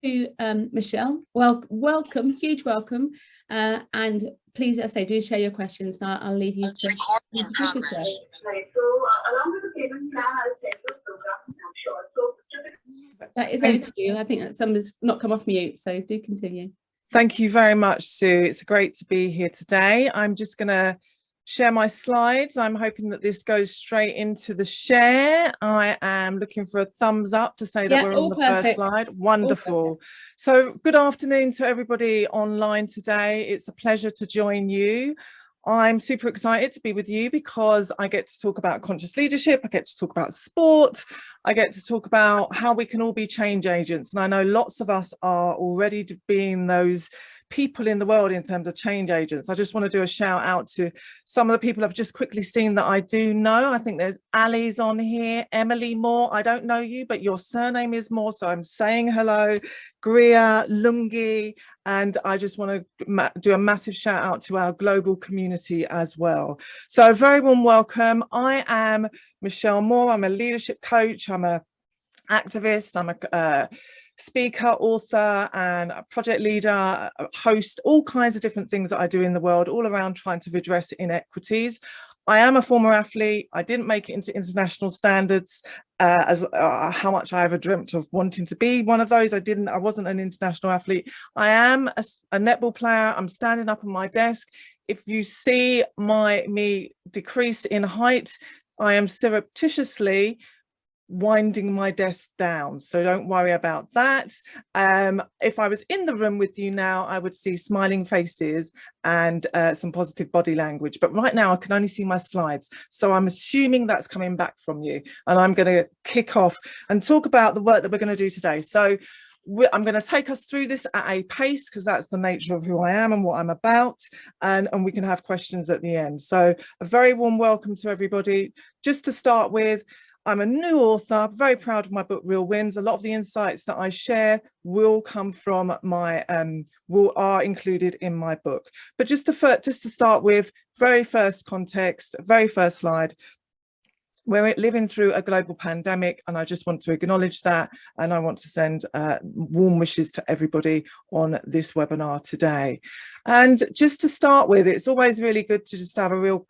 to Michelle. Welcome, huge welcome. And please, as I say, do share your questions. Now I'll leave you to kick us off. Right. So, along with the payment plan, I'll send you a program snapshot. So, that is over to you. I think that somebody's not come off mute, so do continue. Thank you very much, Sue. It's great to be here today. I'm just going to share my slides. I'm hoping that this goes straight into the share. I am looking for a thumbs up to say that we're on the first slide. Wonderful. So good afternoon to everybody online today. It's a pleasure to join you. I'm super excited to be with you because I get to talk about conscious leadership, I get to talk about sport, I get to talk about how we can all be change agents. And I know lots of us are already being those people in the world in terms of change agents. I just want to do a shout out to some of the people I've just quickly seen that I do know. I think there's Ali's on here, Emily Moore. I don't know you, but your surname is Moore, so I'm saying hello. Griya, Lungi, and I just want to do a massive shout out to our global community as well. So a very warm welcome. I am Michelle Moore. I'm a leadership coach. I'm a activist. I'm a speaker, author, and a project leader, a host, all kinds of different things that I do in the world, all around trying to redress inequities. I am a former athlete. I didn't make it into international standards as how much I ever dreamt of wanting to be one of those. I wasn't an international athlete. I am a netball player. I'm standing up on my desk. If you see me decrease in height, I am surreptitiously winding my desk down, so don't worry about that. If I was in the room with you now, I would see smiling faces and some positive body language, but right now I can only see my slides, so I'm assuming that's coming back from you, and I'm going to kick off and talk about the work that we're going to do today. So I'm going to take us through this at a pace because that's the nature of who I am and what I'm about, and we can have questions at the end. So a very warm welcome to everybody. Just to start with, I'm a new author, very proud of my book, Real Wins. A lot of the insights that I share will come from my, are included in my book. But just to start with, very first context, very first slide. We're living through a global pandemic, and I just want to acknowledge that, and I want to send warm wishes to everybody on this webinar today. And just to start with, it's always really good to just have a real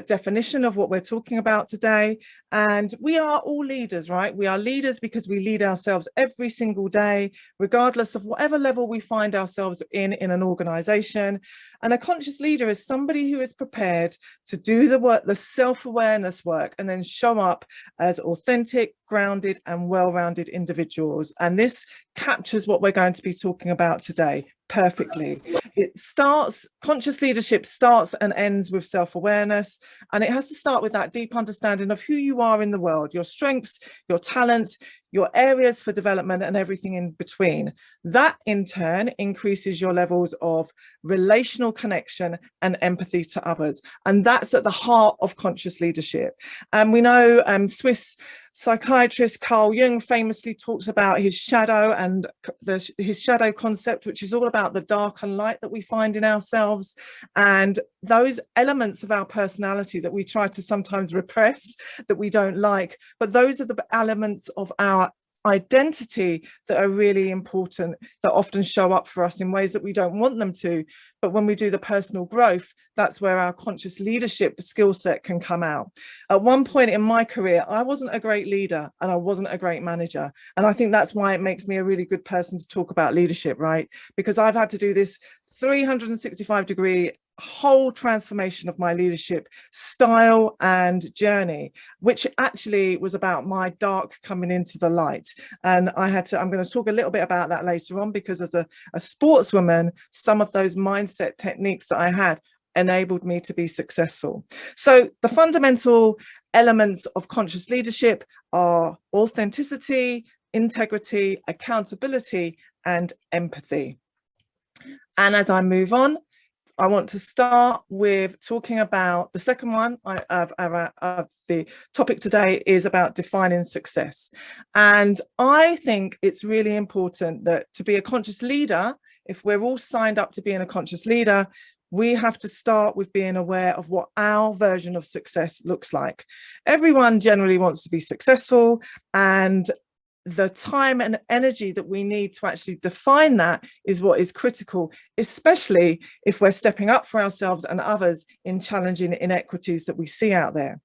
definition of what we're talking about today. And we are all leaders, right? We are leaders because we lead ourselves every single day, regardless of whatever level we find ourselves in an organization. And a conscious leader is somebody who is prepared to do the work, the self-awareness work, and then show up as authentic, grounded, and well-rounded individuals. And this captures what we're going to be talking about today perfectly. Conscious leadership starts and ends with self-awareness, and it has to start with that deep understanding of who you are in the world, your strengths, your talents, your areas for development, and everything in between. That in turn increases your levels of relational connection and empathy to others, and that's at the heart of conscious leadership. And we know Swiss psychiatrist Carl Jung famously talks about his shadow and his shadow concept, which is all about the dark and light that we find in ourselves, and those elements of our personality that we try to sometimes repress, that we don't like, but those are the elements of our identity that are really important, that often show up for us in ways that we don't want them to. But when we do the personal growth, that's where our conscious leadership skill set can come out. At one point in my career, I wasn't a great leader and I wasn't a great manager. And I think that's why it makes me a really good person to talk about leadership, right? Because I've had to do this 365-degree whole transformation of my leadership style and journey, which actually was about my dark coming into the light. And I'm going to talk a little bit about that later on, because as a sportswoman, some of those mindset techniques that I had enabled me to be successful. So the fundamental elements of conscious leadership are authenticity, integrity, accountability, and empathy. And as I move on, I want to start with talking about the second one of the topic today is about defining success. And I think it's really important that to be a conscious leader, if we're all signed up to being a conscious leader, we have to start with being aware of what our version of success looks like. Everyone generally wants to be successful, and the time and energy that we need to actually define that is what is critical, especially if we're stepping up for ourselves and others in challenging inequities that we see out there.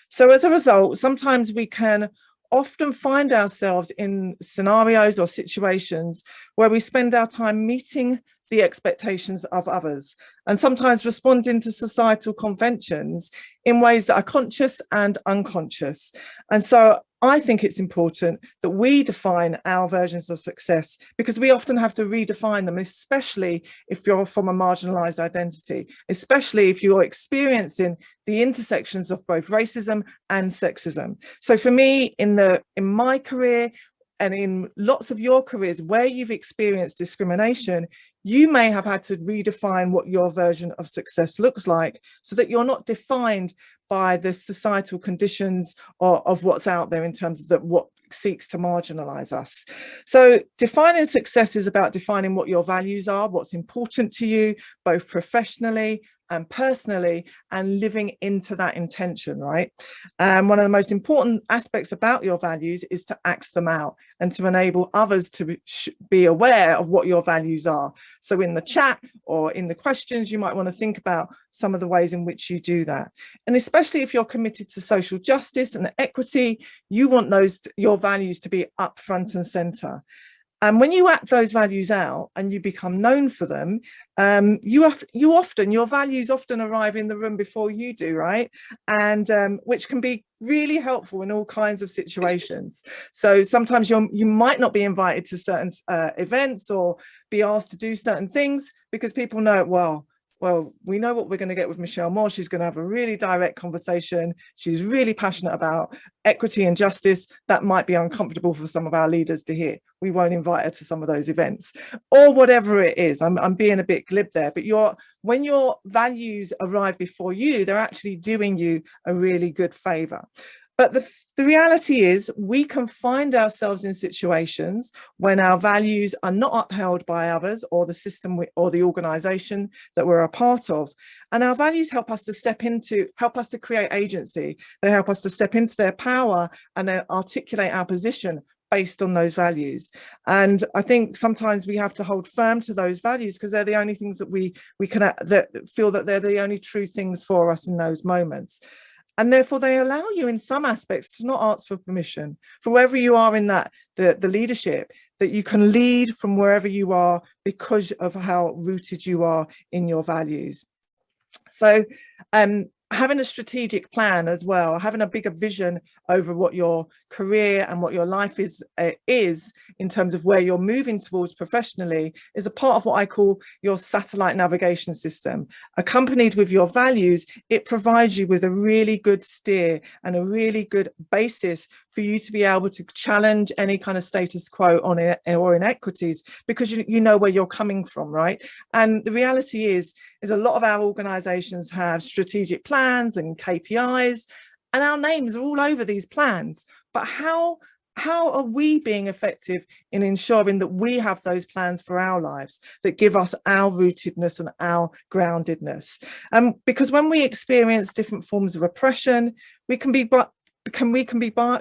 So as a result, sometimes we can often find ourselves in scenarios or situations where we spend our time meeting the expectations of others and sometimes responding to societal conventions in ways that are conscious and unconscious. And so I think it's important that we define our versions of success, because we often have to redefine them, especially if you're from a marginalized identity, especially if you're experiencing the intersections of both racism and sexism. So for me, in my career, and in lots of your careers where you've experienced discrimination, you may have had to redefine what your version of success looks like, so that you're not defined by the societal conditions of what's out there in terms of what seeks to marginalize us. So defining success is about defining what your values are, what's important to you, both professionally and personally, and living into that intention, right? One of the most important aspects about your values is to act them out and to enable others to be aware of what your values are. So in the chat or in the questions, you might want to think about some of the ways in which you do that. And especially if you're committed to social justice and equity, you want your values to be up front and center. And when you act those values out and you become known for them, your values often arrive in the room before you do, right? And which can be really helpful in all kinds of situations. So sometimes you might not be invited to certain events or be asked to do certain things because people know, well, we know what we're going to get with Michelle Moore. She's going to have a really direct conversation. She's really passionate about equity and justice. That might be uncomfortable for some of our leaders to hear. We won't invite her to some of those events, or whatever it is. I'm being a bit glib there, but when your values arrive before you, they're actually doing you a really good favor. But the reality is we can find ourselves in situations when our values are not upheld by others or the system or the organization that we're a part of. And our values help us to create agency. They help us to step into their power and articulate our position based on those values. And I think sometimes we have to hold firm to those values because they're the only things that we can feel that they're the only true things for us in those moments. And therefore they allow you in some aspects to not ask for permission for wherever you are in the leadership, that you can lead from wherever you are because of how rooted you are in your values. So having a strategic plan as well, having a bigger vision over what your career and what your life is in terms of where you're moving towards professionally, is a part of what I call your satellite navigation system. Accompanied with your values, it provides you with a really good steer and a really good basis for you to be able to challenge any kind of status quo on it or inequities, because you know where you're coming from, right? And the reality is a lot of our organizations have strategic plans and KPIs, and our names are all over these plans. But how are we being effective in ensuring that we have those plans for our lives that give us our rootedness and our groundedness? Because when we experience different forms of oppression, we can be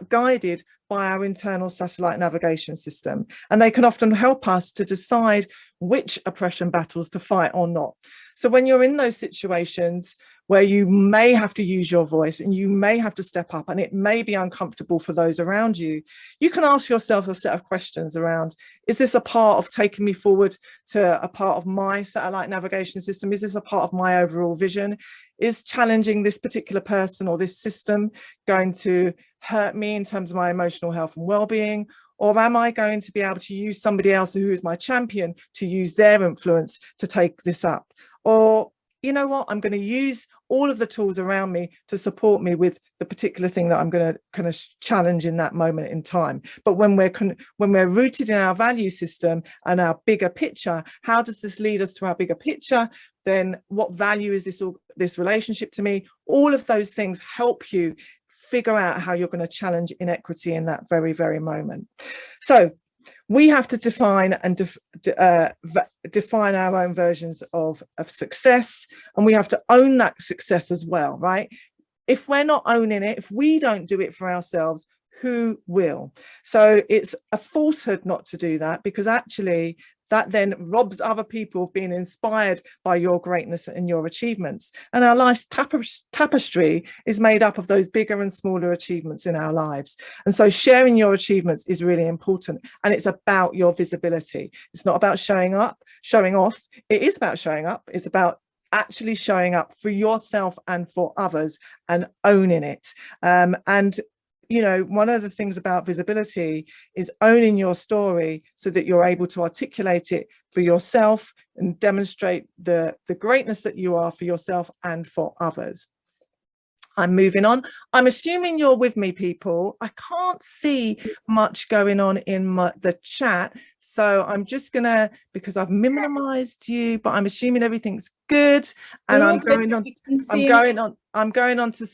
guided by our internal satellite navigation system, and they can often help us to decide which oppression battles to fight or not. So when you're in those situations where you may have to use your voice and you may have to step up and it may be uncomfortable for those around you, you can ask yourself a set of questions around, is this a part of taking me forward to a part of my satellite navigation system? Is this a part of my overall vision? Is challenging this particular person or this system going to hurt me in terms of my emotional health and well-being? Or am I going to be able to use somebody else who is my champion to use their influence to take this up? Or, you know what, I'm going to use all of the tools around me to support me with the particular thing that I'm going to kind of challenge in that moment in time. But when we're rooted in our value system and our bigger picture, how does this lead us to our bigger picture? Then what value is this relationship to me? All of those things help you figure out how you're going to challenge inequity in that very, very moment. So we have to define and define our own versions of success, and we have to own that success as well, right? If we're not owning it, if we don't do it for ourselves, who will. So it's a falsehood not to do that, because actually that then robs other people of being inspired by your greatness and your achievements. And our life's tapestry is made up of those bigger and smaller achievements in our lives. And so sharing your achievements is really important. And it's about your visibility. It's not about showing up, showing off. It is about showing up. It's about actually showing up for yourself and for others and owning it. And you know, one of the things about visibility is owning your story so that you're able to articulate it for yourself and demonstrate the greatness that you are for yourself and for others. I'm moving on. I'm assuming you're with me, people. I can't see much going on in the chat. So I'm just gonna, because I've minimized you, but I'm assuming everything's good. And I'm going on to,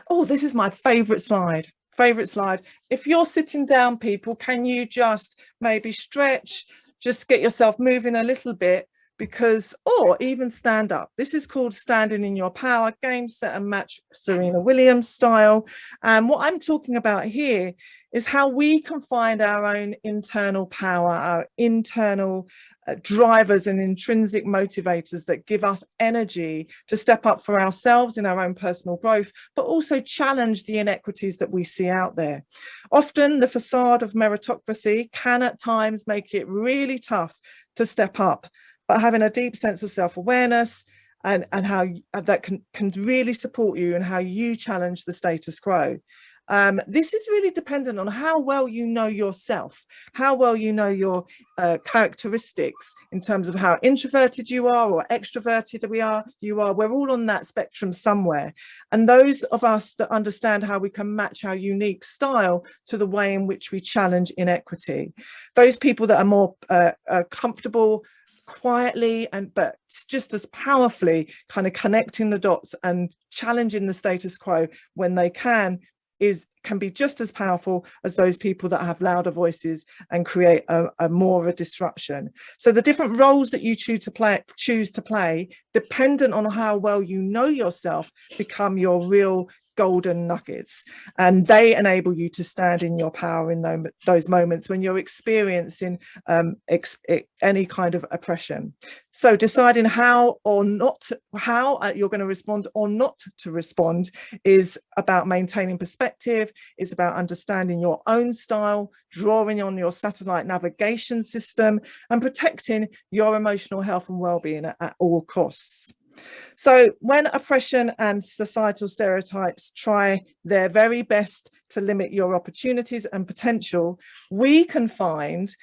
oh, this is my favorite slide. If you're sitting down, people, can you just maybe stretch, just get yourself moving a little bit, because, or even stand up. This is called Standing in Your Power, game, set and match, Serena Williams style. And what I'm talking about here is how we can find our own internal power, our internal drivers and intrinsic motivators that give us energy to step up for ourselves in our own personal growth, but also challenge the inequities that we see out there. Often the facade of meritocracy can at times make it really tough to step up, but having a deep sense of self-awareness and how that can really support you and how you challenge the status quo. This is really dependent on how well you know yourself, how well you know your characteristics in terms of how introverted you are or extroverted you are. We're all on that spectrum somewhere. And those of us that understand how we can match our unique style to the way in which we challenge inequity. Those people that are more comfortable quietly but just as powerfully kind of connecting the dots and challenging the status quo when they can be just as powerful as those people that have louder voices and create a more of a disruption. So the different roles that you choose to play, dependent on how well you know yourself, become your real golden nuggets, and they enable you to stand in your power in those moments when you're experiencing any kind of oppression. So deciding how you're going to respond or not to respond is about maintaining perspective, is about understanding your own style, drawing on your satellite navigation system, and protecting your emotional health and well-being at all costs. So when oppression and societal stereotypes try their very best to limit your opportunities and potential, we can find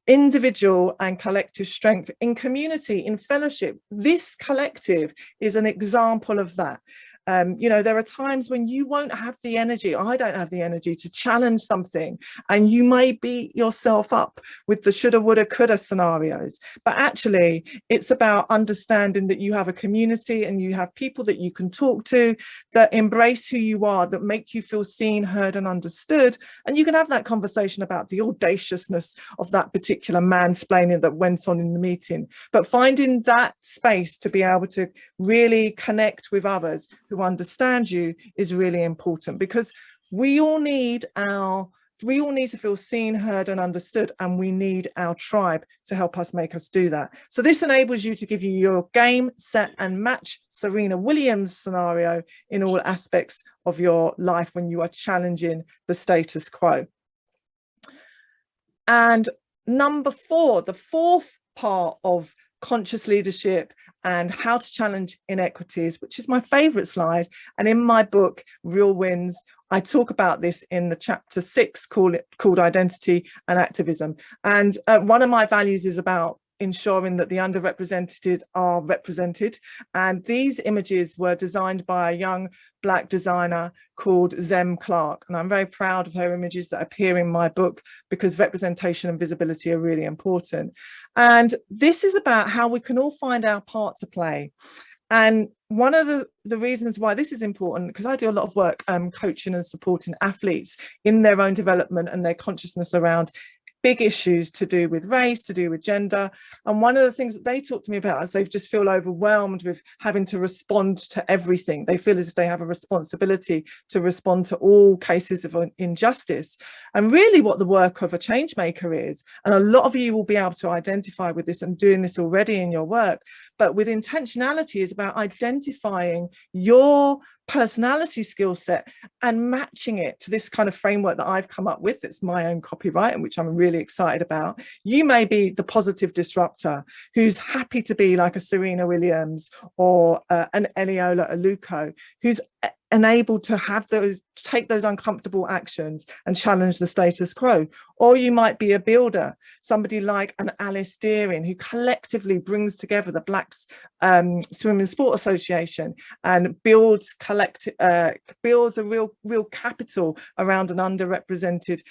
individual and collective strength in community, in fellowship. This collective is an example of that. You know, there are times when you won't have the energy, I don't have the energy to challenge something, and you may beat yourself up with the shoulda, woulda, coulda scenarios. But actually, it's about understanding that you have a community and you have people that you can talk to that embrace who you are, that make you feel seen, heard, and understood. And you can have that conversation about the audaciousness of that particular mansplaining that went on in the meeting. But finding that space to be able to really connect with others who understand you is really important, because we all need to feel seen, heard, and understood, and we need our tribe to help us make us do that. So this enables you to give you your game, set, and match Serena Williams scenario in all aspects of your life when you are challenging the status quo. And number 4, the fourth part of conscious leadership and how to challenge inequities, which is my favorite slide. And in my book, Real Wins, I talk about this in the chapter 6 called Identity and Activism. And one of my values is about ensuring that the underrepresented are represented. And these images were designed by a young Black designer called Zem Clark. And I'm very proud of her images that appear in my book, because representation and visibility are really important. And this is about how we can all find our part to play. And one of the reasons why this is important, because I do a lot of work coaching and supporting athletes in their own development and their consciousness around big issues to do with race, to do with gender. And one of the things that they talk to me about is they just feel overwhelmed with having to respond to everything. They feel as if they have a responsibility to respond to all cases of injustice. And really what the work of a change maker is, and a lot of you will be able to identify with this and doing this already in your work, but with intentionality is about identifying your personality skill set and matching it to this kind of framework that I've come up with. It's my own copyright, and which I'm really excited about. You may be the positive disruptor who's happy to be like a Serena Williams or an Eniola Aluko, who's enabled to have take those uncomfortable actions and challenge the status quo. Or you might be a builder, somebody like an Alice Deering, who collectively brings together the Black Swimming Sport Association and builds a real capital around an underrepresented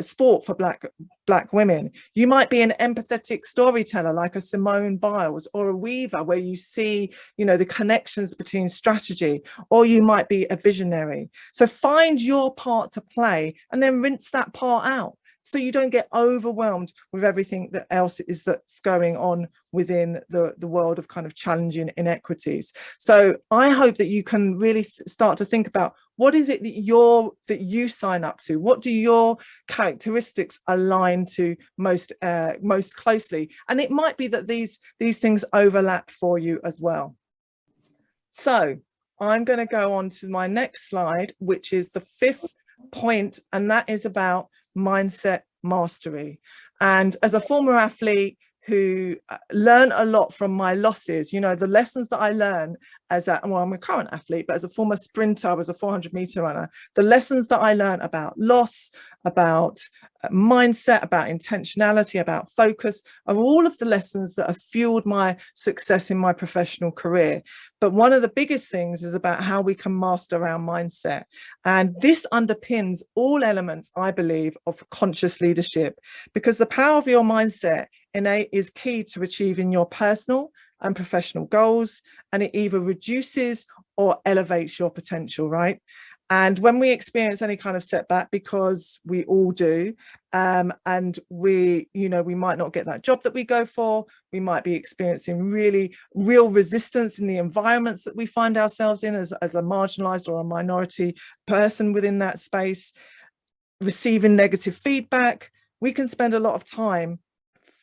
sport for Black women. You might be an empathetic storyteller like a Simone Biles, or a weaver where you see, the connections between strategy, or you might be a visionary. So find your part to play and then rinse that part out, so you don't get overwhelmed with everything that else is that's going on within the world of kind of challenging inequities. So I hope that you can really start to think about, what is it that you sign up to? What do your characteristics align to most closely? And it might be that these things overlap for you as well. So I'm going to go on to my next slide, which is the 5th point, and that is about mindset mastery. And as a former athlete who learned a lot from my losses, the lessons that I learned I'm a current athlete, but as a former sprinter, as a 400-meter runner, the lessons that I learned about loss, about mindset, about intentionality, about focus, are all of the lessons that have fueled my success in my professional career. But one of the biggest things is about how we can master our mindset. And this underpins all elements, I believe, of conscious leadership, because the power of your mindset is key to achieving your personal and professional goals, and it either reduces or elevates your potential, right? And when we experience any kind of setback, because we all do, and we might not get that job that we go for, we might be experiencing real resistance in the environments that we find ourselves in as a marginalized or a minority person within that space, receiving negative feedback. We can spend a lot of time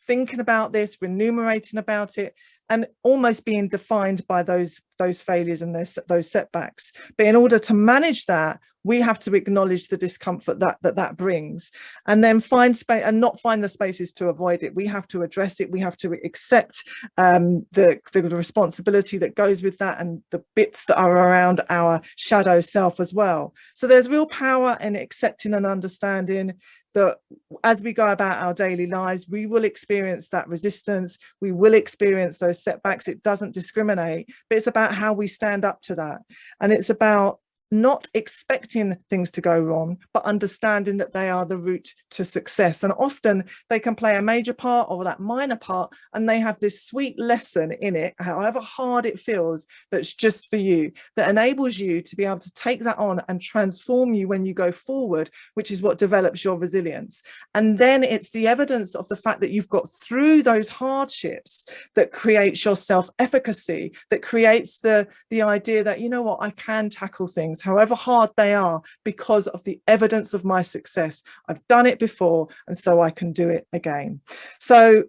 thinking about this, remunerating about it, and almost being defined by those failures and those setbacks. But in order to manage that, we have to acknowledge the discomfort that brings, and then find space and not find the spaces to avoid it. We have to address it. We have to accept the responsibility that goes with that, and the bits that are around our shadow self as well. So there's real power in accepting and understanding that as we go about our daily lives, we will experience that resistance, we will experience those setbacks. It doesn't discriminate, but it's about how we stand up to that. And it's about not expecting things to go wrong, but understanding that they are the route to success. And often they can play a major part or that minor part, and they have this sweet lesson in it, however hard it feels, that's just for you, that enables you to be able to take that on and transform you when you go forward, which is what develops your resilience. And then it's the evidence of the fact that you've got through those hardships that creates your self-efficacy, that creates the idea that, I can tackle things however hard they are, because of the evidence of my success. I've done it before, and so I can do it again. So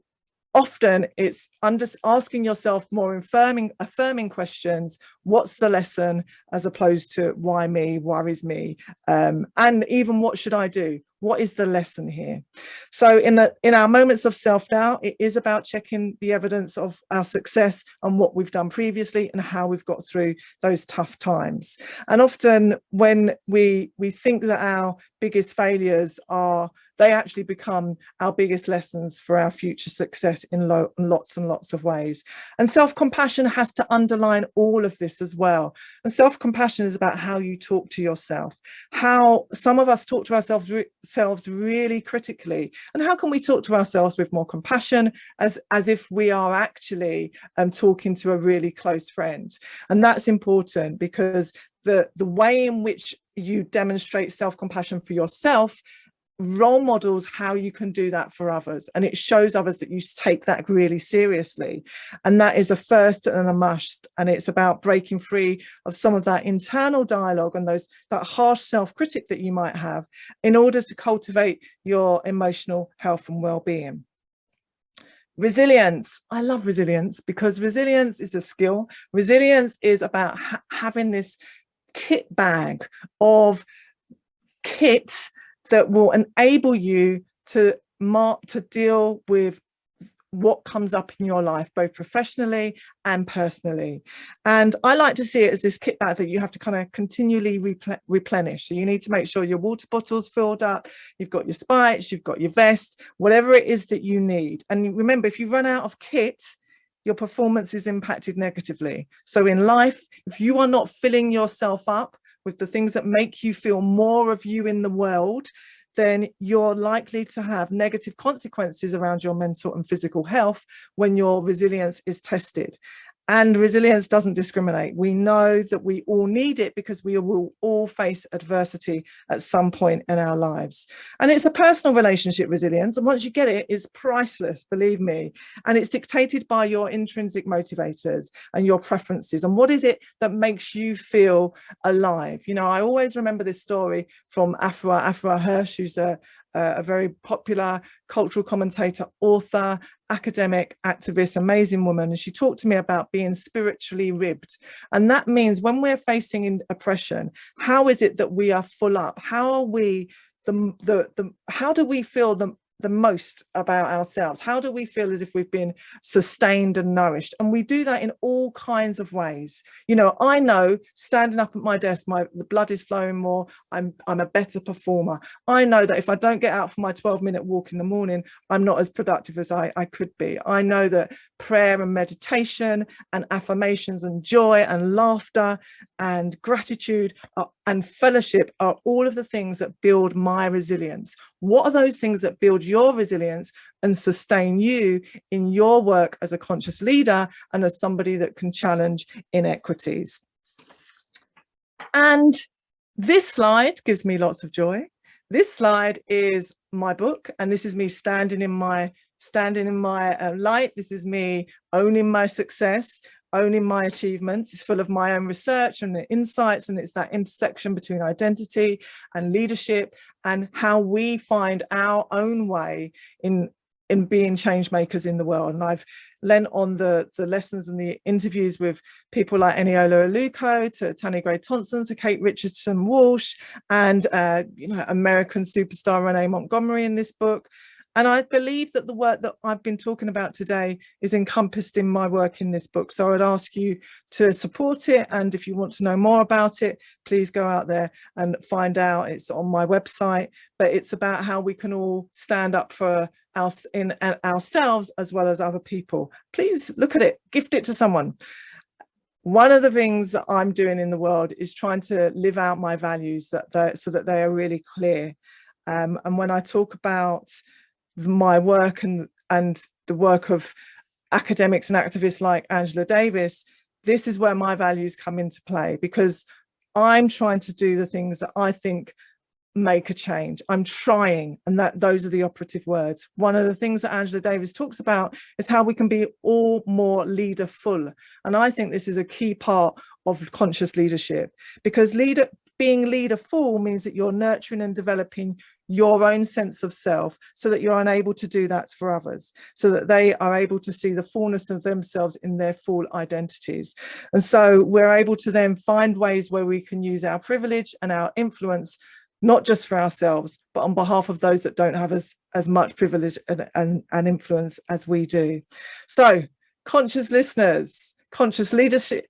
often it's asking yourself more affirming questions. What's the lesson, as opposed to why me, worries me, and even what should I do? What is the lesson here? So in our moments of self-doubt, it is about checking the evidence of our success and what we've done previously and how we've got through those tough times. And often when we think that our biggest failures they actually become our biggest lessons for our future success in lots and lots of ways. And self-compassion has to underline all of this as well. And self-compassion is about how you talk to yourself, how some of us talk to ourselves really critically, and how can we talk to ourselves with more compassion, as if we are actually talking to a really close friend. And that's important, because the way in which you demonstrate self-compassion for yourself role models how you can do that for others, and it shows others that you take that really seriously, and that is a first and a must. And it's about breaking free of some of that internal dialogue and that harsh self-critic that you might have in order to cultivate your emotional health and well-being. Resilience. I love resilience because resilience is a skill. Resilience is about having this kit bag of kit that will enable you to deal with what comes up in your life, both professionally and personally. And I like to see it as this kit bag that you have to kind of continually replenish. So you need to make sure your water bottle's filled up, you've got your spikes, you've got your vest, whatever it is that you need. And remember, if you run out of kit, your performance is impacted negatively. So in life, if you are not filling yourself up with the things that make you feel more of you in the world, then you're likely to have negative consequences around your mental and physical health when your resilience is tested. And resilience doesn't discriminate. We know that we all need it because we will all face adversity at some point in our lives. And it's a personal relationship, resilience. And once you get it, it's priceless, believe me. And it's dictated by your intrinsic motivators and your preferences. And what is it that makes you feel alive? You know, I always remember this story from Afua Hirsch, who's a very popular cultural commentator, author, academic, activist, amazing woman. And she talked to me about being spiritually ribbed. And that means when we're facing oppression, how is it that we are full up? How are we how do we feel the most about ourselves? How do we feel as if we've been sustained and nourished? And we do that in all kinds of ways. You know, I know standing up at my desk, the blood is flowing more. I'm a better performer. I know that if I don't get out for my 12-minute walk in the morning, I'm not as productive as I could be. I know that prayer and meditation and affirmations and joy and laughter and gratitude and fellowship are all of the things that build my resilience. What are those things that build your resilience and sustain you in your work as a conscious leader and as somebody that can challenge inequities? And this slide gives me lots of joy. This slide is my book, and this is me standing in my light. This is me owning my success, owning my achievements. It's full of my own research and the insights, and it's that intersection between identity and leadership and how we find our own way in being change makers in the world. And I've lent on the lessons and the interviews with people like Eniola Aluko, to Tanya Gray Thompson, to Kate Richardson Walsh, and you know, American superstar Renee Montgomery in this book. And I believe that the work that I've been talking about today is encompassed in my work in this book. So I'd ask you to support it. And if you want to know more about it, please go out there and find out. It's on my website, but it's about how we can all stand up for ourselves as well as other people. Please look at it, gift it to someone. One of the things that I'm doing in the world is trying to live out my values so that they are really clear. And when I talk about my work and the work of academics and activists like Angela Davis, this is where my values come into play, because I'm trying to do the things that I think make a change. I'm trying, and those are the operative words. One of the things that Angela Davis talks about is how we can be all more leaderful, and I think this is a key part of conscious leadership, because being leaderful means that you're nurturing and developing your own sense of self so that you're unable to do that for others, so that they are able to see the fullness of themselves in their full identities. And so we're able to then find ways where we can use our privilege and our influence, not just for ourselves, but on behalf of those that don't have as much privilege and influence as we do. So conscious listeners, conscious leadership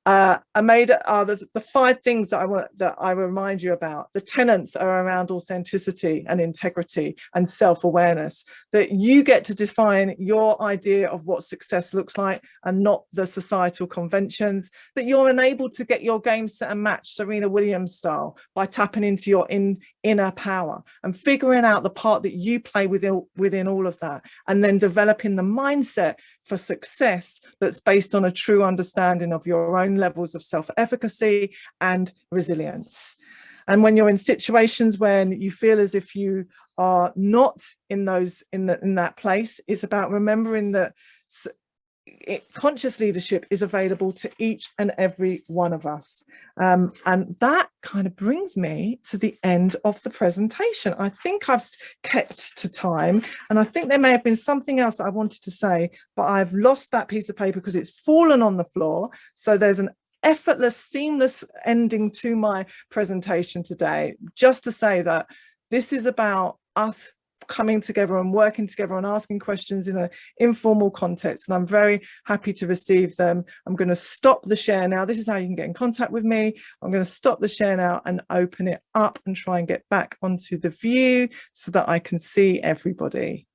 are the 5 things that I remind you about. The tenets are around authenticity and integrity and self-awareness, that you get to define your idea of what success looks like and not the societal conventions, that you're enabled to get your game set and match Serena Williams style by tapping into your inner power and figuring out the part that you play within all of that, and then developing the mindset for success that's based on a true understanding of your own levels of self-efficacy and resilience. And when you're in situations when you feel as if you are not in that place, it's about remembering that conscious leadership is available to each and every one of us. And that kind of brings me to the end of the presentation. I think I've kept to time, and I think there may have been something else that I wanted to say, but I've lost that piece of paper because it's fallen on the floor. So there's an effortless, seamless ending to my presentation today, just to say that this is about us coming together and working together and asking questions in an informal context, and I'm very happy to receive them. I'm going to stop the share now. This is how you can get in contact with me. I'm going to stop the share now and open it up and try and get back onto the view so that I can see everybody.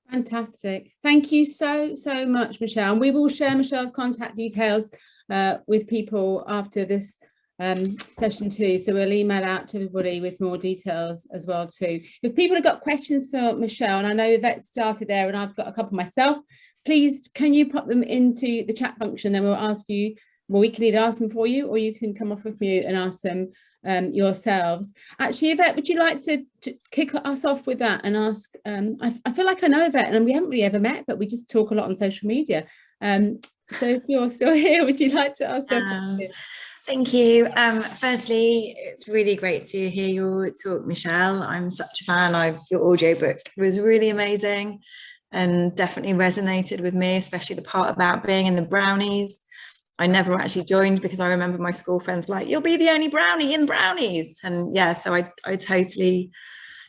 Fantastic. Thank you so much, Michelle. And we will share Michelle's contact details with people after this session too, so we'll email out to everybody with more details as well too. If people have got questions for Michelle, and I know Yvette started there and I've got a couple myself, please can you pop them into the chat function, then we'll ask you, well, we can either ask them for you or you can come off of mute and ask them yourselves. Actually, Yvette, would you like to kick us off with that and ask, I feel like I know Yvette and we haven't really ever met, but we just talk a lot on social media, so if you're still here, would you like to ask your question? Thank you. Firstly, it's really great to hear your talk, Michelle. I'm such a fan of your audiobook. It was really amazing and definitely resonated with me, especially the part about being in the brownies. I never actually joined because I remember my school friends like, you'll be the only brownie in brownies. And yeah, so I totally,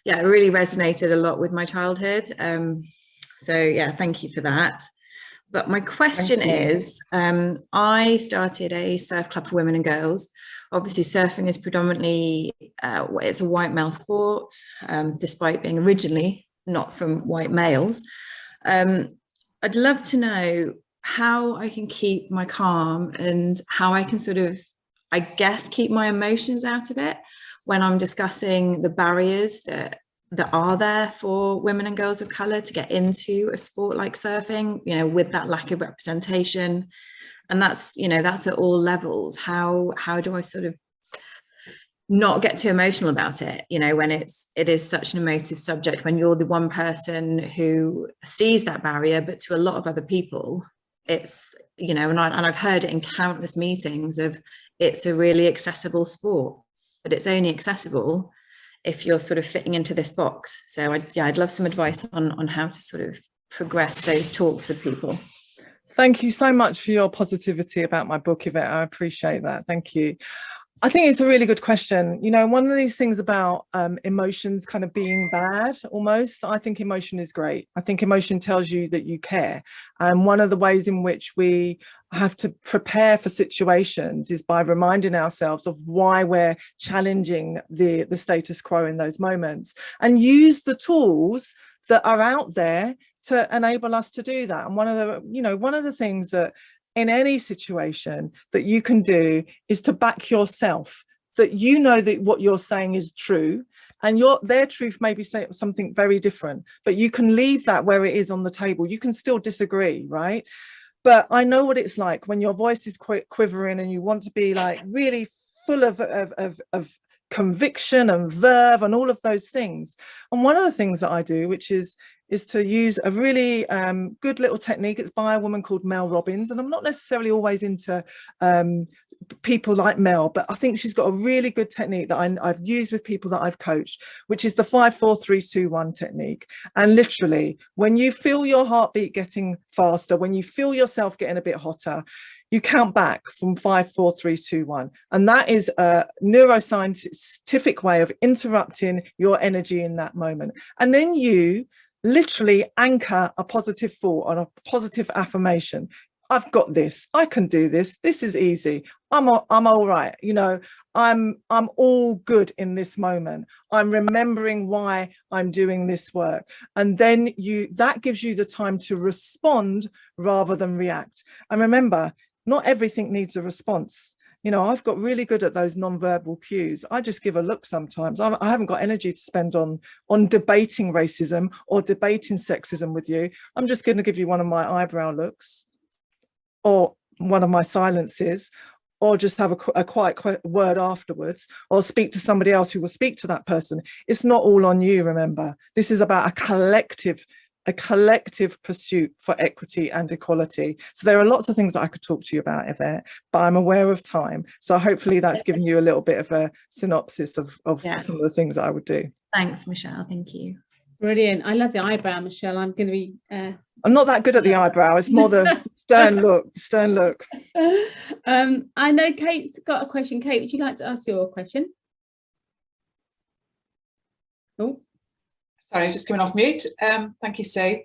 yeah, it really resonated a lot with my childhood. So yeah, thank you for that. But my question is, I started a surf club for women and girls. Obviously, surfing is predominantly, it's a white male sport, despite being originally not from white males. I'd love to know how I can keep my calm and how I can sort of, I guess, keep my emotions out of it when I'm discussing the barriers that are there for women and girls of color to get into a sport like surfing, you know, with that lack of representation. And that's, you know, that's at all levels. How do I sort of not get too emotional about it, you know, when it is such an emotive subject, when you're the one person who sees that barrier, but to a lot of other people, it's, you know, and I've heard it in countless meetings of it's a really accessible sport, but it's only accessible if you're sort of fitting into this box. So I'd love some advice on how to sort of progress those talks with people. Thank you so much for your positivity about my book, Yvette. I appreciate that. Thank you. I think it's a really good question. You know, one of these things about emotions kind of being bad almost, I think emotion is great. I think emotion tells you that you care. And one of the ways in which we have to prepare for situations is by reminding ourselves of why we're challenging the status quo in those moments, and use the tools that are out there to enable us to do that. And one of the things that in any situation that you can do is to back yourself, that you know that what you're saying is true, and their truth may be something very different, but you can leave that where it is on the table. You can still disagree, right? But I know what it's like when your voice is quivering and you want to be like really full of conviction and verve and all of those things. And one of the things that I do, which is to use a really good little technique. It's by a woman called Mel Robbins, and I'm not necessarily always into people like Mel, but I think she's got a really good technique that I've used with people that I've coached, which is the 5, 4, 3, 2, 1 technique. And literally, when you feel your heartbeat getting faster, when you feel yourself getting a bit hotter, you count back from 5, 4, 3, 2, 1. And that is a neuroscientific way of interrupting your energy in that moment. And then you literally anchor a positive thought on a positive affirmation. I've got this. I can do this. This is easy. I'm all right. You know, I'm all good in this moment. I'm remembering why I'm doing this work. And then that gives you the time to respond rather than react. And remember, not everything needs a response. You know, I've got really good at those non-verbal cues. I just give a look sometimes. I haven't got energy to spend on debating racism or debating sexism with you. I'm just going to give you one of my eyebrow looks or one of my silences, or just have a quiet word afterwards, or speak to somebody else who will speak to that person. It's not all on you, remember. This is about a collective pursuit for equity and equality. So there are lots of things that I could talk to you about, Yvette, but I'm aware of time. So hopefully that's given you a little bit of a synopsis of some of the things that I would do. Thanks, Michelle. Thank you. Brilliant. I love the eyebrow, Michelle. I'm going to be... I'm not that good at the eyebrow. It's more the stern look. I know Kate's got a question. Kate, would you like to ask your question? Oh, sorry, just coming off mute. Thank you, Sue.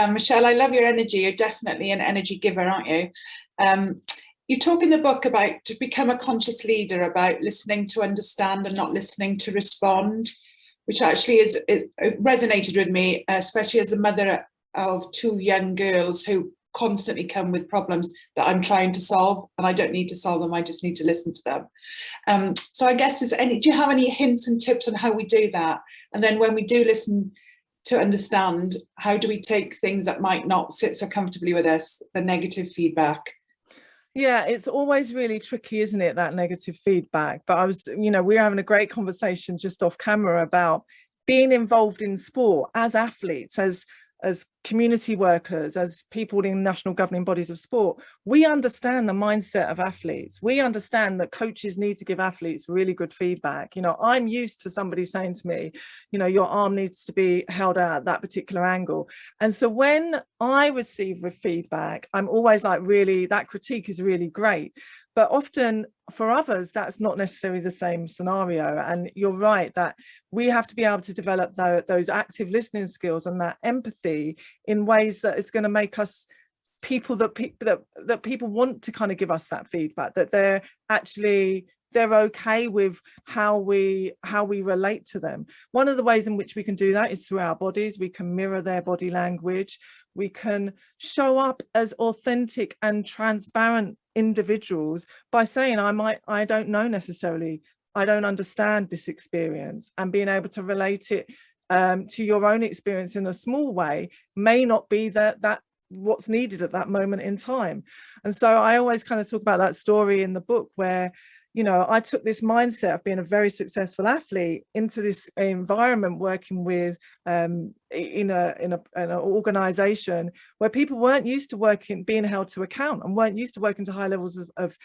Michelle, I love your energy. You're definitely an energy giver, aren't you? You talk in the book about to become a conscious leader, about listening to understand and not listening to respond, which actually it resonated with me, especially as the mother of 2 young girls who constantly come with problems that I'm trying to solve, and I don't need to solve them, I just need to listen to them. So I guess do you have any hints and tips on how we do that? And then when we do listen to understand, how do we take things that might not sit so comfortably with us, the negative feedback? Yeah, it's always really tricky, isn't it, that negative feedback? But we were having a great conversation just off camera about being involved in sport as athletes, as community workers, as people in national governing bodies of sport. We understand the mindset of athletes. We understand that coaches need to give athletes really good feedback. I'm used to somebody saying to me, your arm needs to be held out at that particular angle. And so when I receive feedback, I'm always like, really, that critique is really great. But often for others, that's not necessarily the same scenario. And you're right that we have to be able to develop those active listening skills and that empathy in ways that it's going to make us people that people want to kind of give us that feedback, that they're okay with how we relate to them. One of the ways in which we can do that is through our bodies. We can mirror their body language. We can show up as authentic and transparent individuals by saying, I don't know necessarily, I don't understand this experience, and being able to relate it to your own experience in a small way may not be that what's needed at that moment in time. And so I always kind of talk about that story in the book where I took this mindset of being a very successful athlete into this environment, working with in an organization where people weren't used to being held to account, and weren't used to working to high levels of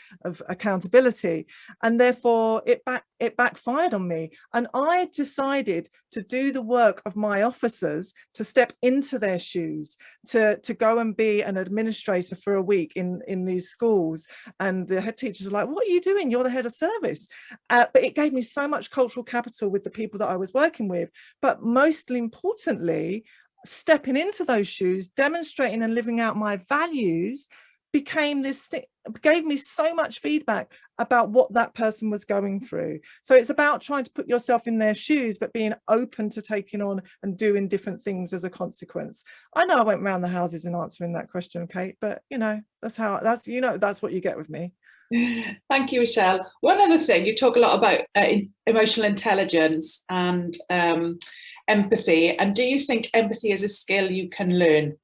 accountability, and therefore it backfired on me. And I decided to do the work of my officers, to step into their shoes, to go and be an administrator for a week in these schools. And the head teachers were like, what are you doing? You're the head of service. But it gave me so much cultural capital with the people that I was working with. But mostly importantly, stepping into those shoes, demonstrating and living out my values became this thing, gave me so much feedback about what that person was going through. So it's about trying to put yourself in their shoes, but being open to taking on and doing different things as a consequence. I know I went around the houses in answering that question, Kate, but that's what you get with me. Thank you, Michelle. One other thing, you talk a lot about emotional intelligence and empathy. And do you think empathy is a skill you can learn?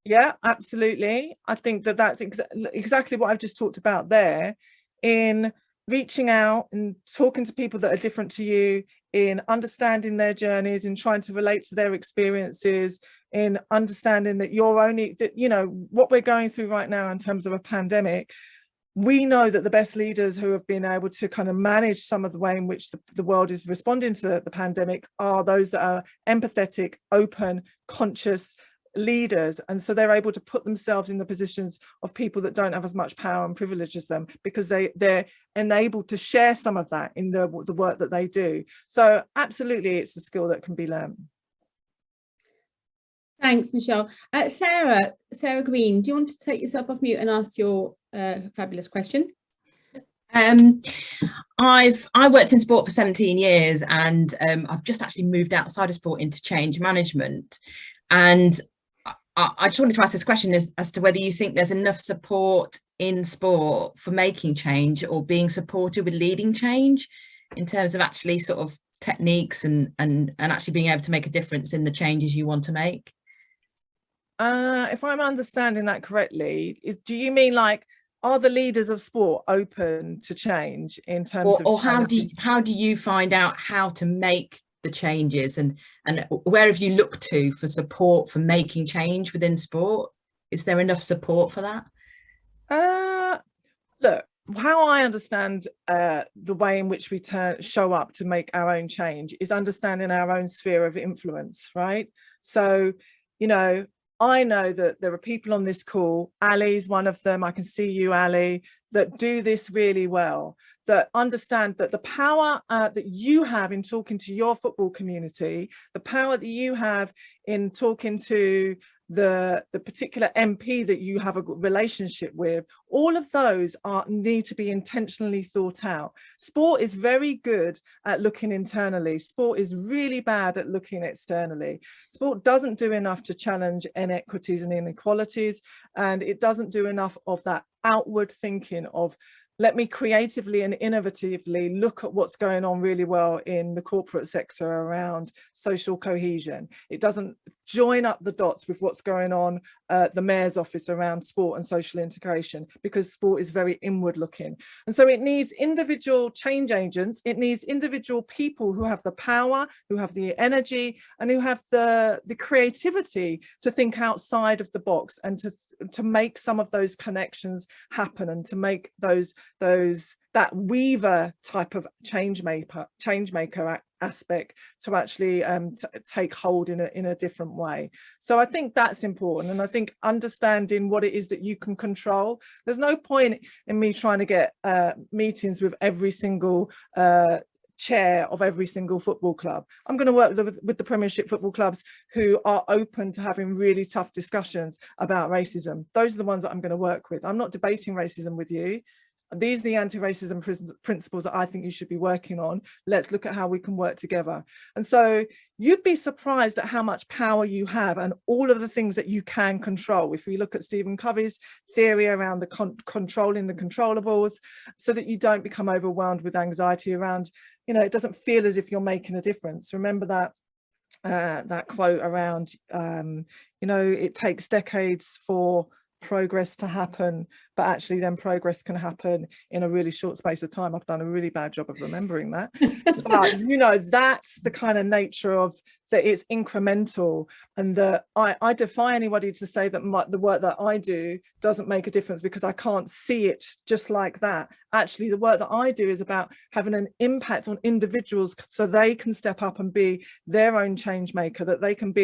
Yeah, absolutely. I think that's exactly what I've just talked about there, in reaching out and talking to people that are different to you, in understanding their journeys, in trying to relate to their experiences, in understanding that what we're going through right now in terms of a pandemic. We know that the best leaders who have been able to kind of manage some of the way in which the world is responding to the pandemic are those that are empathetic, open, conscious leaders. And so they're able to put themselves in the positions of people that don't have as much power and privilege as them, because they're enabled to share some of that in the work that they do. So absolutely, it's a skill that can be learned. Thanks, Michelle. Sarah Green, do you want to take yourself off mute and ask your fabulous question? I worked in sport for 17 years, and I've just actually moved outside of sport into change management. And I just wanted to ask this question as to whether you think there's enough support in sport for making change, or being supported with leading change, in terms of actually sort of techniques and actually being able to make a difference in the changes you want to make. If I'm understanding that correctly, do you mean like are the leaders of sport open to change in terms of or how do you find out how to make the changes, and where have you looked to for support for making change within sport? Is there enough support for that? Look, how I understand the way in which we show up to make our own change is understanding our own sphere of influence, right? So, you know, I know that there are people on this call, Ali's one of them, I can see you, Ali, that do this really well, that understand that the power that you have in talking to your football community, the power that you have in talking to the particular MP that you have a relationship with, all of those need to be intentionally thought out. Sport is very good at looking internally. Sport is really bad at looking externally. Sport doesn't do enough to challenge inequities and inequalities, and it doesn't do enough of that outward thinking of, let me creatively and innovatively look at what's going on really well in the corporate sector around social cohesion. It doesn't join up the dots with what's going on at the mayor's office around sport and social integration, because sport is very inward looking. And so it needs individual change agents. It needs individual people who have the power, who have the energy, and who have the creativity to think outside of the box and to make some of those connections happen, and to make that weaver type of change maker aspect to actually take hold in a different way. So I think that's important, and I think understanding what it is that you can control. There's no point in me trying to get meetings with every single chair of every single football club. I'm going to work with the Premiership football clubs who are open to having really tough discussions about racism. Those are the ones that I'm going to work with. I'm not debating racism with you. These are the anti-racism principles that I think you should be working on. Let's look at how we can work together. And so you'd be surprised at how much power you have and all of the things that you can control. If we look at Stephen Covey's theory around the controlling the controllables, so that you don't become overwhelmed with anxiety around, you know, it doesn't feel as if you're making a difference. Remember that quote around, you know, it takes decades for progress to happen, but actually then progress can happen in a really short space of time. I've done a really bad job of remembering that. But you know, that's the kind of nature of that. It's incremental, and that I defy anybody to say that the work that I do doesn't make a difference because I can't see it just like that. Actually, the work that I do is about having an impact on individuals so they can step up and be their own change maker, that they can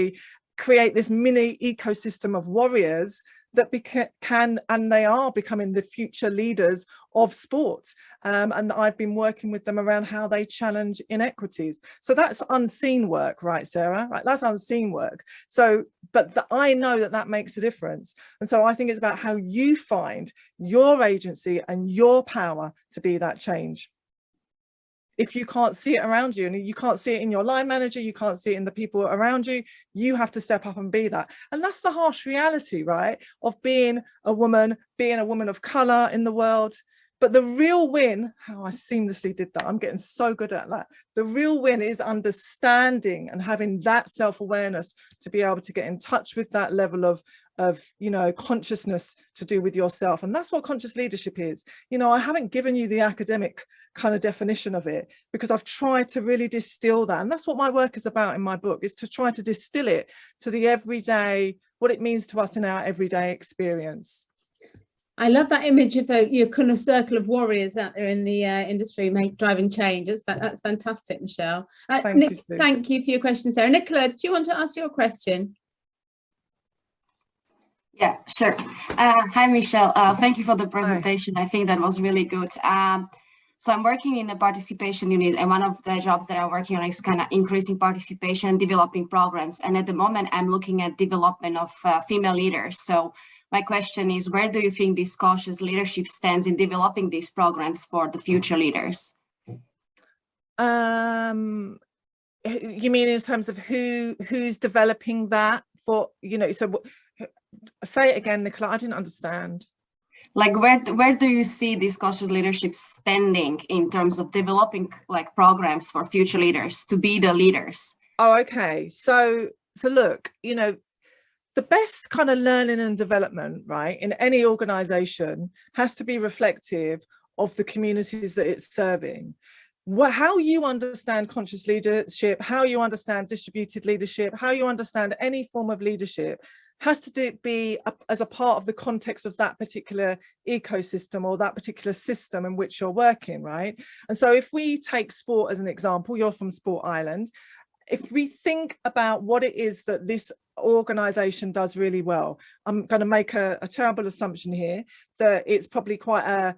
create this mini ecosystem of warriors that can and they are becoming the future leaders of sport, and I've been working with them around how they challenge inequities. So that's unseen work, right, Sarah? Right, that's unseen work. So, but I know that makes a difference, and so I think it's about how you find your agency and your power to be that change. If you can't see it around you, and you can't see it in your line manager, you can't see it in the people around you, you have to step up and be that. And that's the harsh reality, right, of being a woman of color in the world. But the real win, how I seamlessly did that, I'm getting so good at that. The real win is understanding and having that self-awareness to be able to get in touch with that level of you know, consciousness to do with yourself. And that's what conscious leadership is. You know, I haven't given you the academic kind of definition of it because I've tried to really distill that. And that's what my work is about in my book, is to try to distill it to the everyday, what it means to us in our everyday experience. I love that image of your kind of circle of warriors out there in the industry driving change. That's fantastic, Michelle. Thank you for your question, Sarah. Nicola, do you want to ask your question? Yeah, sure. Hi, Michelle. Thank you for the presentation. Hi. I think that was really good. So I'm working in the participation unit, and one of the jobs that I'm working on is kind of increasing participation and developing programs. And at the moment, I'm looking at development of female leaders. So my question is, where do you think this cautious leadership stands in developing these programs for the future leaders? You mean in terms of who's developing that for, you know, so say it again, Nicola, I didn't understand. Like where do you see this cautious leadership standing in terms of developing like programs for future leaders to be the leaders? Oh, okay. So look, you know, the best kind of learning and development, right, in any organization has to be reflective of the communities that it's serving. How you understand conscious leadership, how you understand distributed leadership, how you understand any form of leadership has to be as a part of the context of that particular ecosystem or that particular system in which you're working, right? And so if we take sport as an example, you're from Sport Island, if we think about what it is that this organization does really well, I'm going to make a terrible assumption here that it's probably quite a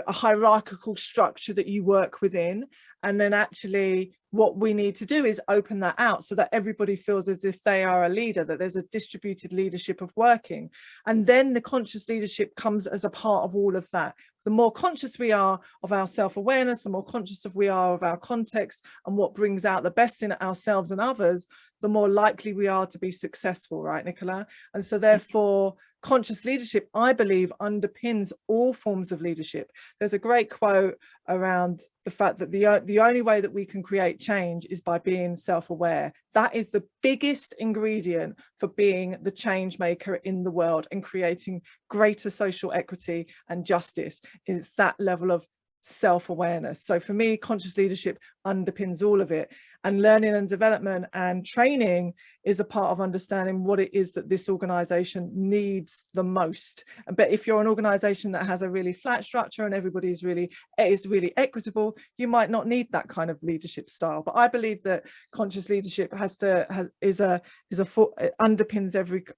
hierarchical structure that you work within, and then actually what we need to do is open that out so that everybody feels as if they are a leader, that there's a distributed leadership of working, and then the conscious leadership comes as a part of all of that. The more conscious we are of our self-awareness, the more conscious we are of our context and what brings out the best in ourselves and others, the more likely we are to be successful, right, Nicola? And so therefore conscious leadership, I believe, underpins all forms of leadership. There's a great quote around the fact that the only way that we can create change is by being self-aware. That is the biggest ingredient for being the change maker in the world and creating greater social equity and justice, is that level of self-awareness. So for me, conscious leadership underpins all of it, and learning and development and training is a part of understanding what it is that this organization needs the most. But if you're an organization that has a really flat structure and everybody is really equitable, you might not need that kind of leadership style. But I believe that conscious leadership underpins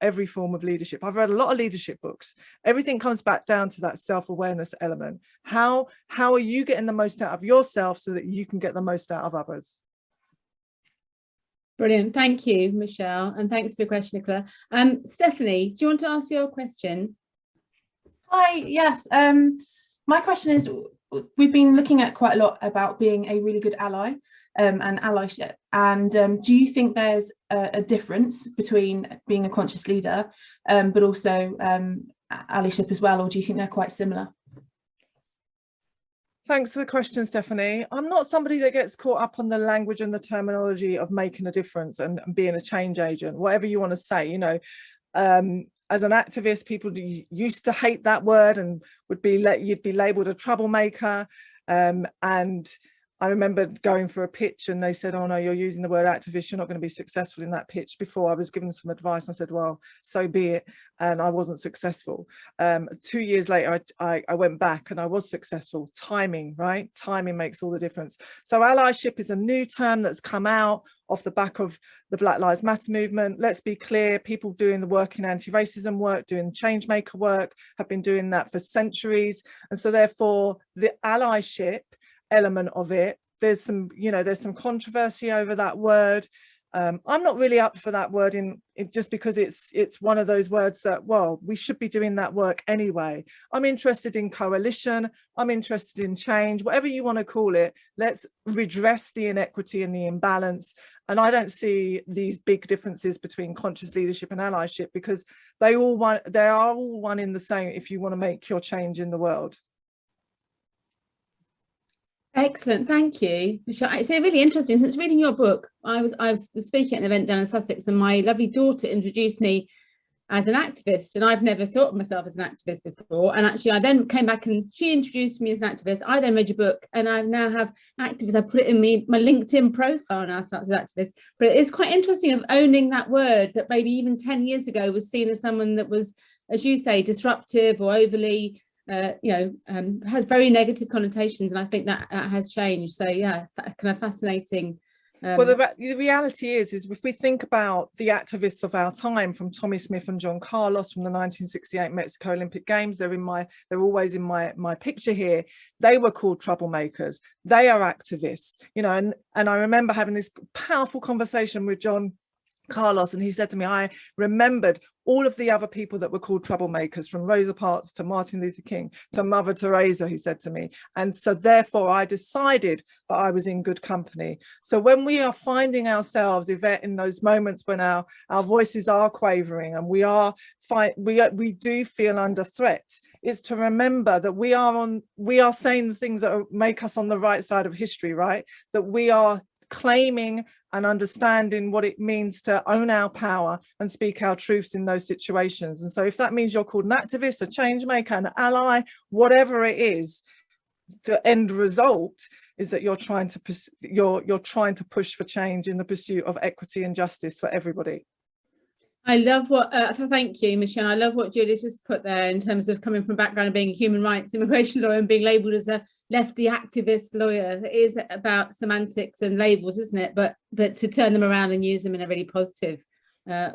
every form of leadership. I've read a lot of leadership books. Everything comes back down to that self-awareness element. How are you getting the most out of yourself so that you can get the most out of others? Brilliant. Thank you, Michelle. And thanks for your question, Nicola. Stephanie, do you want to ask your question? Hi, yes. My question is, we've been looking at quite a lot about being a really good ally and allyship. And do you think there's a difference between being a conscious leader, but also allyship as well, or do you think they're quite similar? Thanks for the question, Stephanie. I'm not somebody that gets caught up on the language and the terminology of making a difference and being a change agent, whatever you want to say. You know, as an activist, people used to hate that word and you'd be labelled a troublemaker. And I remember going for a pitch and they said, oh no, you're using the word activist, you're not going to be successful in that pitch. Before I was given some advice, I said, well, so be it. And I wasn't successful. 2 years later, I went back and I was successful. Timing, right? Timing makes all the difference. So allyship is a new term that's come out off the back of the Black Lives Matter movement. Let's be clear, people doing the work in anti-racism work, doing change maker work, have been doing that for centuries. And so therefore the allyship element of it, there's some controversy over that word. I'm not really up for that word just because it's one of those words that, well, we should be doing that work anyway. I'm interested in coalition, I'm interested in change, whatever you want to call it. Let's redress the inequity and the imbalance. And I don't see these big differences between conscious leadership and allyship, because they are all one in the same if you want to make your change in the world. Excellent, thank you, Michelle. It's really interesting. Since reading your book, I was speaking at an event down in Sussex, and my lovely daughter introduced me as an activist, and I've never thought of myself as an activist before. And actually, I then came back and she introduced me as an activist. I then read your book, and I now have activist. I put it in my LinkedIn profile now, starts with activist. But it is quite interesting of owning that word that maybe even 10 years ago was seen as someone that was, as you say, disruptive or overly has very negative connotations, and I think that has changed. So yeah, kind of fascinating. Well, the reality is if we think about the activists of our time, from Tommy Smith and John Carlos from the 1968 Mexico Olympic Games, they're always in my picture here. They were called troublemakers. They are activists, and I remember having this powerful conversation with John Carlos, and he said to me, I remembered all of the other people that were called troublemakers, from Rosa Parks to Martin Luther King to Mother Teresa, he said to me. And so therefore I decided that I was in good company. So when we are finding ourselves, Yvette, in those moments when our voices are quavering and we do feel under threat, is to remember that we are saying the things that make us on the right side of history, right? That we are claiming and understanding what it means to own our power and speak our truths in those situations. And so if that means you're called an activist, a change maker, an ally, whatever it is, the end result is that you're trying to push for change in the pursuit of equity and justice for everybody. I love what, thank you, Michelle. I love what Julie's just put there in terms of coming from background of being a human rights immigration lawyer and being labelled as a lefty activist lawyer. It is about semantics and labels, isn't it? But to turn them around and use them in a really positive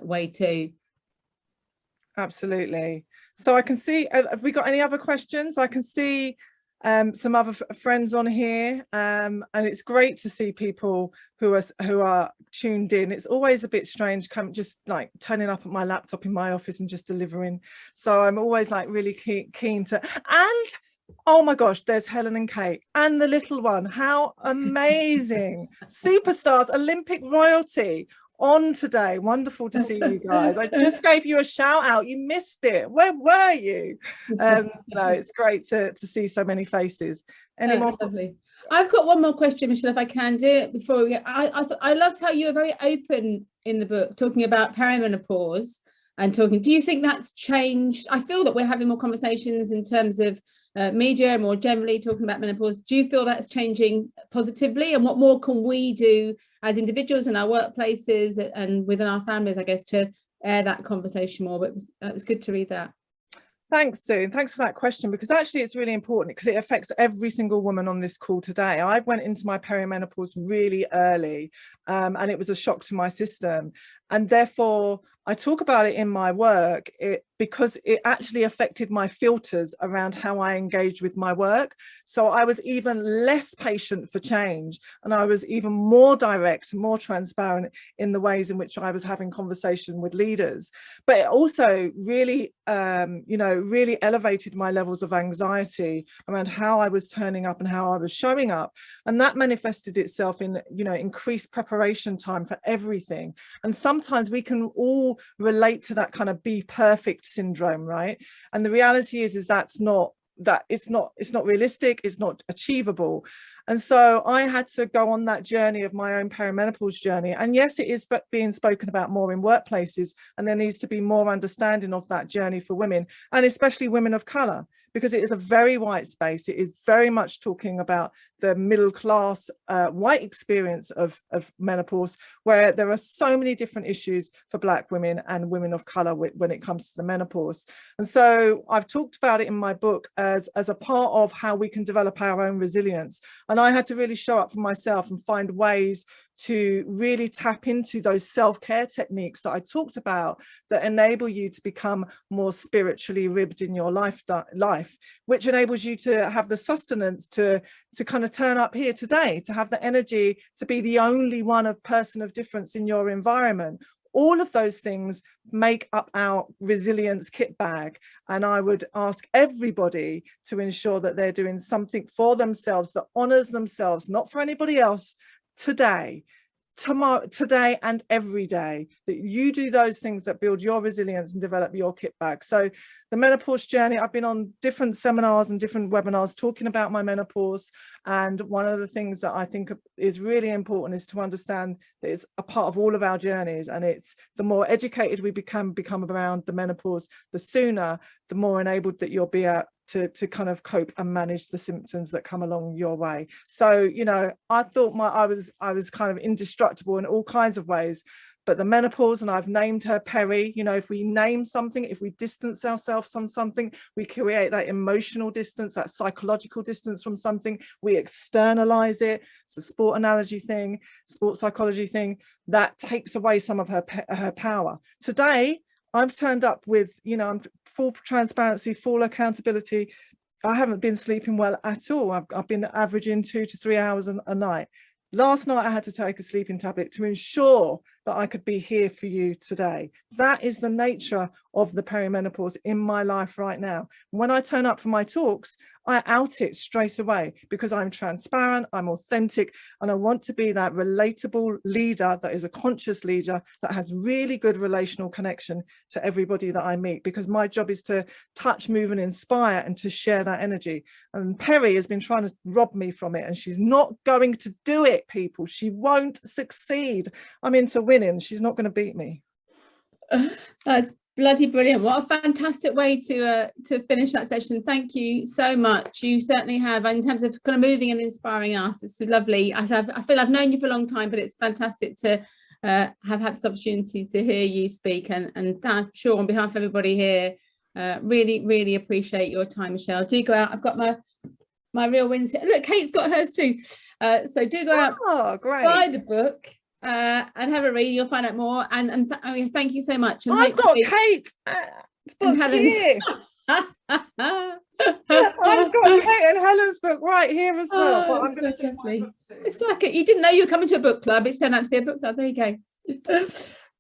way too. Absolutely. So I can see, have we got any other questions? I can see some other friends on here, and it's great to see people who are tuned in. It's always a bit strange just like turning up at my laptop in my office and just delivering, so I'm always like really keen to. And oh my gosh, there's Helen and Kate and the little one. How amazing. Superstars, Olympic royalty on today. Wonderful to see you guys. I just gave you a shout out, you missed it. Where were you? No, it's great to see so many faces. Any more? Lovely. I've got one more question, Michelle, if I can do it before we get, I loved how you were very open in the book talking about perimenopause and talking. Do you think that's changed? I feel that we're having more conversations in terms of media and more generally talking about menopause. Do you feel that's changing positively, and what more can we do as individuals in our workplaces and within our families, I guess, to air that conversation more? But it was good to read that. Thanks, Sue. Thanks for that question, because actually it's really important because it affects every single woman on this call today. I went into my perimenopause really early, and it was a shock to my system. And therefore, I talk about it in my work because it actually affected my filters around how I engage with my work. So I was even less patient for change, and I was even more direct, more transparent in the ways in which I was having conversation with leaders. But it also really, really elevated my levels of anxiety around how I was turning up and how I was showing up. And that manifested itself in, increased preparation time for everything. And sometimes we can all relate to that kind of be perfect syndrome, right? And the reality is it's not realistic, it's not achievable. And so I had to go on that journey of my own perimenopause journey. And yes, it is being spoken about more in workplaces, and there needs to be more understanding of that journey for women, and especially women of colour, because it is a very white space. It is very much talking about the middle class white experience of menopause, where there are so many different issues for Black women and women of colour when it comes to the menopause. And so I've talked about it in my book as a part of how we can develop our own resilience. And I had to really show up for myself and find ways to really tap into those self-care techniques that I talked about that enable you to become more spiritually ribbed in your life, which enables you to have the sustenance to kind of turn up here today, to have the energy to be the only person of difference in your environment. All of those things make up our resilience kit bag. And I would ask everybody to ensure that they're doing something for themselves that honors themselves, not for anybody else, today, tomorrow, today and every day, that you do those things that build your resilience and develop your kit bag. So the menopause journey, I've been on different seminars and different webinars talking about my menopause, and one of the things that I think is really important is to understand that it's a part of all of our journeys, and it's the more educated we become around the menopause, the sooner, the more enabled that you'll be at to kind of cope and manage the symptoms that come along your way. So, I thought I was kind of indestructible in all kinds of ways, but the menopause, and I've named her Peri, if we name something, if we distance ourselves from something, we create that emotional distance, that psychological distance from something, we externalize it. It's a sport analogy thing, sport psychology thing, that takes away some of her power. Today, I've turned up with, I'm full transparency, full accountability. I haven't been sleeping well at all. I've been averaging 2 to 3 hours a night. Last night, I had to take a sleeping tablet to ensure that I could be here for you today. That is the nature of the perimenopause in my life right now. When I turn up for my talks, I out it straight away because I'm transparent, I'm authentic, and I want to be that relatable leader that is a conscious leader that has really good relational connection to everybody that I meet, because my job is to touch, move and inspire and to share that energy. And Perry has been trying to rob me from it, and she's not going to do it, people. She won't succeed. I'm into winning. She's not going to beat me. That's bloody brilliant. What a fantastic way to finish that session. Thank you so much. You certainly have, in terms of kind of moving and inspiring us. It's lovely. I feel I've known you for a long time, but it's fantastic to have had this opportunity to hear you speak, and I'm sure on behalf of everybody here, really appreciate your time, Michelle. Do go out. I've got my real wins here. Look, Kate's got hers too. So do go out, great. buy the book and have a read. You'll find out more. And thank you so much. And I've got Kate's book here. I've got Kate and Helen's book right here as well. But I'm going to do my book too. It's like you didn't know you were coming to a book club. It's turned out to be a book club. There you go.